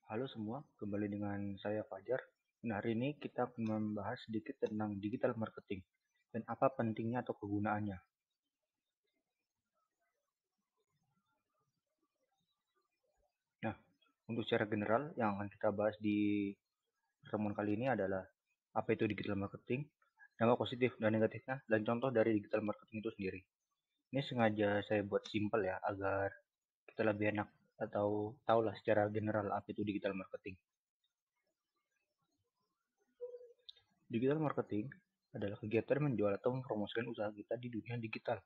Halo semua, kembali dengan saya Fajar. Nah, hari ini kita akan membahas sedikit tentang digital marketing dan apa pentingnya atau kegunaannya. Nah, untuk secara general yang akan kita bahas di pertemuan kali ini adalah apa itu digital marketing, dampak positif dan negatifnya, dan contoh dari digital marketing itu sendiri. Ini sengaja saya buat simpel ya, agar kita lebih enak atau tahulah secara general apa itu digital marketing. Digital marketing adalah kegiatan menjual atau mempromosikan usaha kita di dunia digital.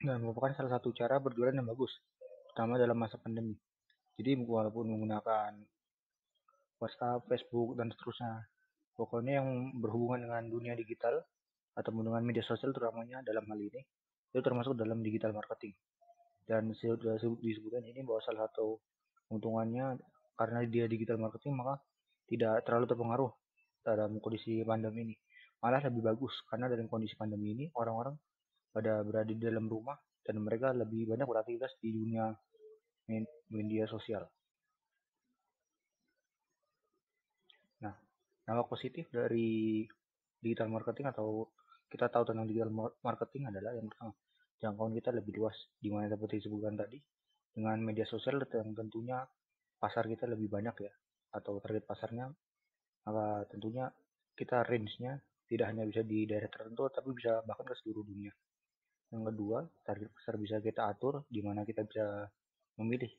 Nah, merupakan salah satu cara berjualan yang bagus, terutama dalam masa pandemi. Jadi walaupun menggunakan WhatsApp, Facebook, dan seterusnya, pokoknya yang berhubungan dengan dunia digital atau dengan media sosial terutamanya dalam hal ini, itu termasuk dalam digital marketing. Dan sudah disebutkan ini bahwa salah satu keuntungannya karena dia digital marketing maka tidak terlalu terpengaruh dalam kondisi pandemi ini. Malah lebih bagus karena dalam kondisi pandemi ini orang-orang pada berada di dalam rumah dan mereka lebih banyak beraktivitas di dunia media sosial. Nah, dampak positif dari digital marketing atau kita tahu tentang digital marketing adalah yang pertama, jangkauan kita lebih luas, di mana seperti disebutkan tadi, dengan media sosial yang tentunya pasar kita lebih banyak ya, atau target pasarnya, maka tentunya kita range-nya tidak hanya bisa di daerah tertentu, tapi bisa bahkan ke seluruh dunia. Yang kedua, target pasar bisa kita atur, di mana kita bisa memilih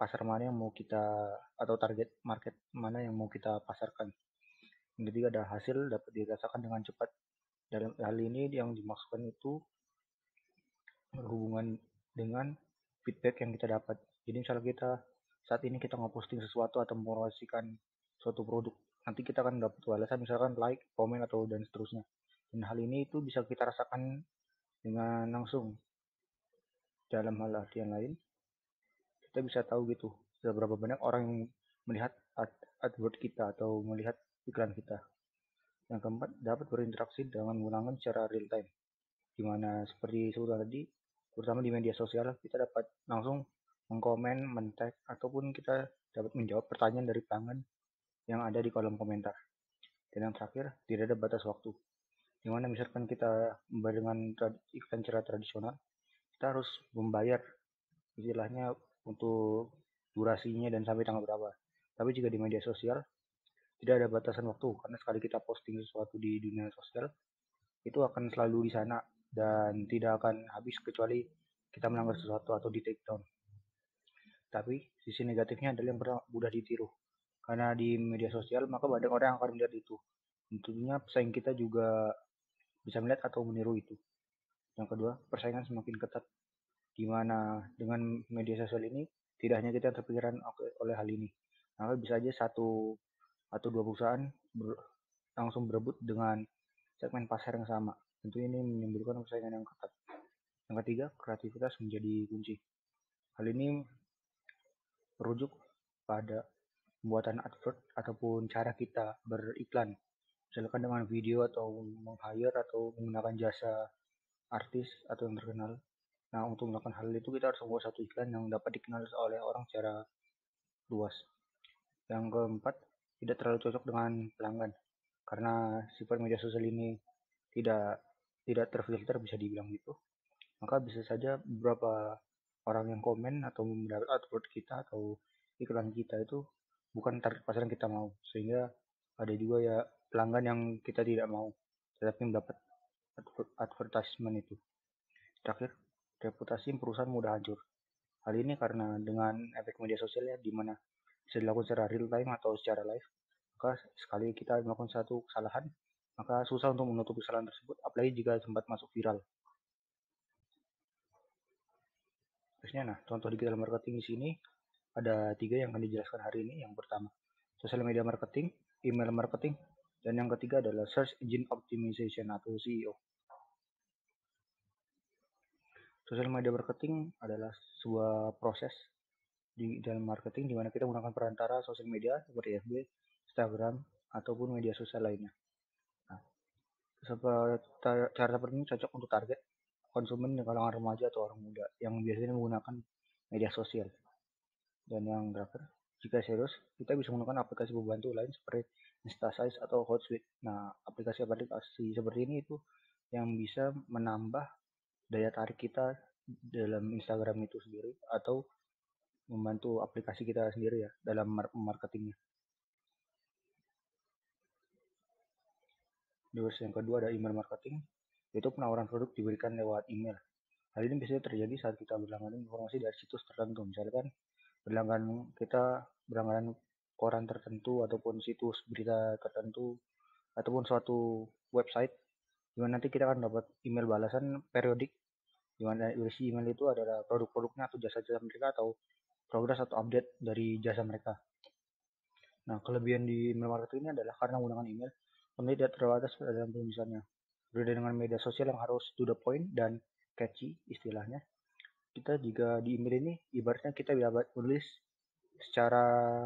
pasar mana yang mau kita atau target market mana yang mau kita pasarkan. Yang ketiga ada hasil dapat dirasakan dengan cepat. Dalam hal ini yang dimaksudkan itu berhubungan dengan feedback yang kita dapat. Jadi misalnya kita saat ini kita ngeposting sesuatu atau mempromosikan suatu produk, nanti kita akan dapat balasan misalkan like, komen atau dan seterusnya. Dan hal ini itu bisa kita rasakan dengan langsung. Dalam hal artian lain, kita bisa tahu gitu seberapa banyak orang yang melihat adword kita atau melihat iklan kita. Yang keempat, dapat berinteraksi dengan menggunakan secara real time, di mana seperti sebutkan tadi, terutama di media sosial, kita dapat langsung mengkomen, men-tag, ataupun kita dapat menjawab pertanyaan dari pelanggan yang ada di kolom komentar. Dan yang terakhir, tidak ada batas waktu. Di mana misalkan kita membayar dengan iklan secara tradisional, kita harus membayar istilahnya untuk durasinya dan sampai tanggal berapa. Tapi jika di media sosial, tidak ada batasan waktu, karena sekali kita posting sesuatu di dunia sosial, itu akan selalu di sana dan tidak akan habis kecuali kita melanggar sesuatu atau di take down. Tapi sisi negatifnya adalah yang mudah ditiru. Karena di media sosial maka banyak orang yang akan melihat itu. Tentunya pesaing kita juga bisa melihat atau meniru itu. Yang kedua, persaingan semakin ketat. Di mana dengan media sosial ini tidak hanya kita terpikiran oleh hal ini. Maka bisa aja satu atau dua perusahaan langsung berebut dengan segmen pasar yang sama. Tentu ini menimbulkan persaingan yang ketat. Yang ketiga, kreativitas menjadi kunci. Hal ini merujuk pada pembuatan advert ataupun cara kita beriklan. Misalkan dengan video atau meng-hire atau menggunakan jasa artis atau yang terkenal. Nah, untuk melakukan hal itu kita harus membuat satu iklan yang dapat dikenal oleh orang secara luas. Yang keempat, tidak terlalu cocok dengan pelanggan. Karena sifat media sosial ini tidak tidak terfilter bisa dibilang gitu. Maka bisa saja beberapa orang yang komen atau mendapat advert kita atau iklan kita itu bukan target pasar yang kita mau, sehingga ada juga ya pelanggan yang kita tidak mau tetapi mendapat advertisement itu. Terakhir, reputasi perusahaan mudah hancur. Hal ini karena dengan efek media sosial ya, di mana bisa dilakukan secara real time atau secara live, maka sekali kita melakukan satu kesalahan maka susah untuk menutup kesalahan tersebut, apalagi jika sempat masuk viral. Terusnya, nah, contoh digital marketing di sini ada 3 yang akan dijelaskan hari ini. Yang pertama, social media marketing, email marketing, dan yang ketiga adalah search engine optimization atau SEO. Social media marketing adalah sebuah proses di dalam marketing di mana kita menggunakan perantara sosial media seperti FB, Instagram, ataupun media sosial lainnya. Nah, cara seperti ini cocok untuk target konsumen di kalangan remaja atau orang muda yang biasanya menggunakan media sosial. Dan yang terakhir, Jika serius, kita bisa menggunakan aplikasi pembantu lain seperti Instasize atau Hootsuite. Nah, aplikasi-aplikasi seperti ini itu yang bisa menambah daya tarik kita dalam Instagram itu sendiri atau membantu aplikasi kita sendiri ya dalam marketingnya. Terus yang kedua ada email marketing, yaitu penawaran produk diberikan lewat email. Hal ini biasanya terjadi saat kita berlangganan informasi dari situs tertentu, misalkan kita berlangganan koran tertentu ataupun situs berita tertentu ataupun suatu website, di mana nanti kita akan dapat email balasan periodik, di mana isi email itu adalah produk-produknya atau jasa-jasa mereka atau progres atau update dari jasa mereka. Nah, kelebihan di email marketing ini adalah karena menggunakan email, kami tidak terbatas dalam penulisannya. Berbeda dengan media sosial yang harus to the point dan catchy istilahnya, kita jika di email ini ibaratnya kita dapat menulis secara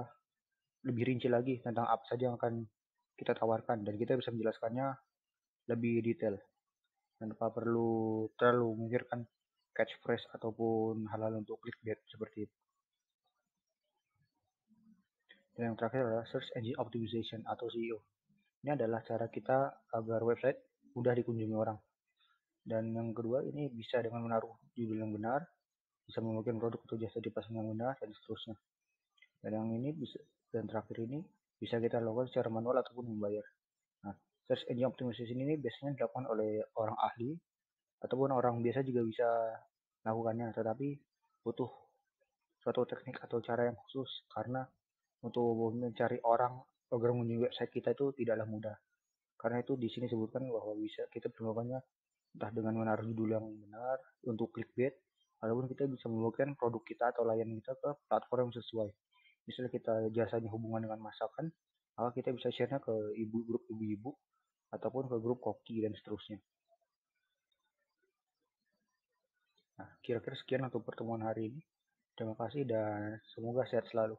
lebih rinci lagi tentang apa saja yang akan kita tawarkan dan kita bisa menjelaskannya lebih detail tanpa perlu terlalu memikirkan catchphrase ataupun hal-hal untuk clickbait seperti itu. Dan yang terakhir adalah search engine optimization atau SEO. Ini adalah cara kita agar website mudah dikunjungi orang. Dan yang kedua ini bisa dengan menaruh judul yang benar, bisa membagikan produk atau jasa di pasang yang benar dan seterusnya. Dan yang ini bisa dan terakhir ini bisa kita lakukan secara manual ataupun membayar. Nah, search engine optimization ini biasanya dilakukan oleh orang ahli ataupun orang biasa juga bisa melakukannya, tetapi butuh suatu teknik atau cara yang khusus karena untuk mencari orang agar mengunjungi website kita itu tidaklah mudah. Karena itu di sini sebutkan bahwa bisa kita melakukannya entah dengan menaruh judul yang benar untuk clickbait, ataupun kita bisa membagikan produk kita atau layanan kita ke platform yang sesuai. Misalnya kita jasanya hubungan dengan masakan, maka kita bisa share-nya ke grup ibu-ibu ataupun ke grup koki dan seterusnya. Nah, kira-kira sekian untuk pertemuan hari ini. Terima kasih dan semoga sehat selalu.